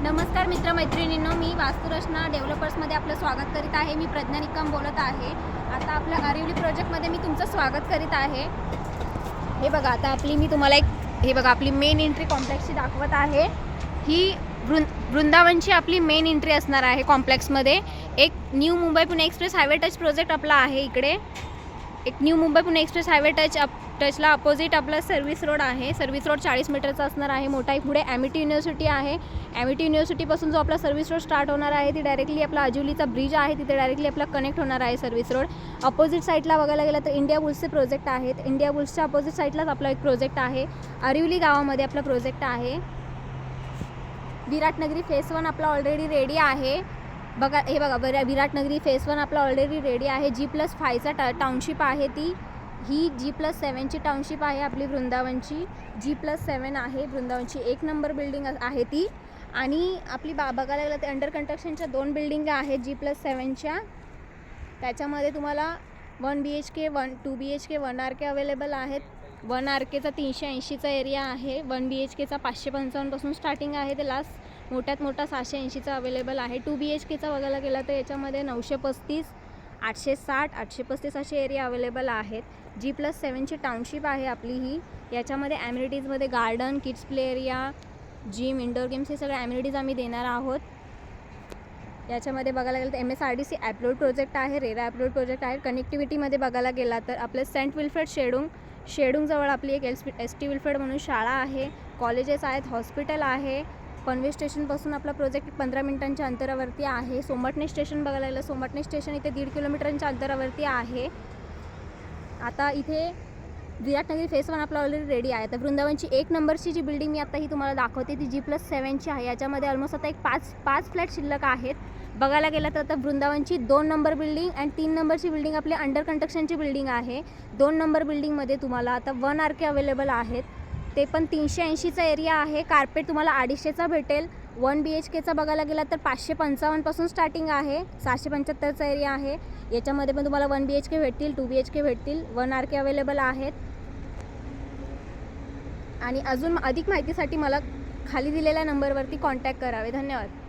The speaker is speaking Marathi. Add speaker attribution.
Speaker 1: नमस्कार मित्रमैत्रिणींनो, मी वास्तुरचना डेव्हलपर्समध्ये आपलं स्वागत करीत आहे। मी प्रज्ञा निकम बोलत आहे। आता आपल्या अरिवली प्रोजेक्टमध्ये मी तुमचं स्वागत करीत आहे। हे बघा, आता मी तुम्हाला आपली मेन एंट्री कॉम्प्लेक्सची दाखवत आहे। ही वृंदावनची आपली मेन एंट्री असणार आहे कॉम्प्लेक्समध्ये। एक new Mumbai Pune express highway touch project आपला आहे। इकडे एक new Mumbai Pune express highway टचला अपोजिट आपला सर्व्हिस रोड आहे। सर्व्हिस रोड 40 मीटरचा असणार आहे। मोठा पुढे एमईटी युनिव्हर्सिटी आहे। एमईटी युनिव्हर्सिटीपासून जो आपला सर्व्हिस रोड स्टार्ट होणार आहे ती डायरेक्टली आपला अजिवलीचा ब्रिज आहे, तिथे डायरेक्टली आपला कनेक्ट होणार आहे सर्व्हिस रोड। अपोजिट साईडला बघायला गेलं तर इंडिया बुल्सचे प्रोजेक्ट आहेत। इंडिया बुल्सच्या अपोजिट साईडलाच आपला एक प्रोजेक्ट आहे। अरिवली गावामध्ये आपला प्रोजेक्ट आहे। विराटनगरी फेस 1 आपला ऑलरेडी रेडी आहे। बघा, हे बघा, विराटनगरी फेस 1 आपला ऑलरेडी रेडी आहे। G+5चा टाउनशिप आहे ती। ही G+7ची टाउनशिप आहे आपली वृंदावनची। G+7 आहे वृंदावनची, 1 नंबर बिल्डिंग आहे ती। आणि आपली बघायला गेलं तर अंडर कन्स्ट्रक्शनच्या 2 बिल्डिंग आहेत G+7च्या। त्याच्यामध्ये तुम्हाला 1 BHK 2 BHK 1 RK अवेलेबल आहेत। 1 RKचा 380चा एरिया आहे। 1 BHKचा 555 पासून स्टार्टिंग आहे ते लास्ट मोठ्यात मोठा 680चा अवेलेबल आहे। 2 BHKचा बघायला गेला तर याच्यामध्ये 935, 860, 835 असे एरिया अवेलेबल आहेत। G+7ची टाउनशिप आहे आपली ही। याच्यामध्ये ॲम्युनिटीजमध्ये garden, kids play area, gym, indoor games हे सगळे ॲम्युनिटीज आम्ही देणार आहोत। याच्यामध्ये बघायला गेलं तर MSRDC ॲप्रोड प्रोजेक्ट आहे, रेरा ॲप्रोड प्रोजेक्ट आहे। कनेक्टिव्हिटीमध्ये बघायला गेला तर आपलं सेंट विल्फ्रेड शेडूंगजवळ आपली एक ST विल्फ्रेड म्हणून शाळा आहे, कॉलेजेस आहेत, हॉस्पिटल आहे। पनवेल स्टेशनपासून आपला प्रोजेक्ट 15 मिनिटांच्या अंतरावरती आहे। सोमटणे स्टेशन बघायला गेलं, सोमटणे स्टेशन इथे 1.5 किलोमीटरच्या अंतरावरती आहे। आता इथे विराटनगरी फेस 1 आपला ऑलरेडी रेडी आहे। तर वृंदावनची 1 नंबरची जी बिल्डिंग मी आता ही तुम्हाला दाखवते ती G+7ची आहे। याच्यामध्ये ऑलमोस्ट आता एक 5 फ्लॅट शिल्लक आहेत। बघायला गेलं तर आता वृंदावनची 2 नंबर बिल्डिंग आणि 3 नंबरची बिल्डिंग आपली अंडर कन्स्ट्रक्शनची बिल्डिंग आहे। 2 नंबर बिल्डिंगमध्ये तुम्हाला आता 1 RK अवेलेबल आहेत, ते पण 380चा एरिया आहे। कार्पेट तुम्हाला 250चा भेटेल। 1 BHKचा बघायला गेला तर 555 पासून स्टार्टिंग आहे, 675चा एरिया आहे। याच्यामध्ये पण तुम्हाला 1 BHK भेटतील, 2 BHK भेटतील, 1 RK अवेलेबल आहेत। आणि अजून अधिक माहितीसाठी मला खाली दिलेल्या नंबरवरती कॉन्टॅक्ट करावे। धन्यवाद।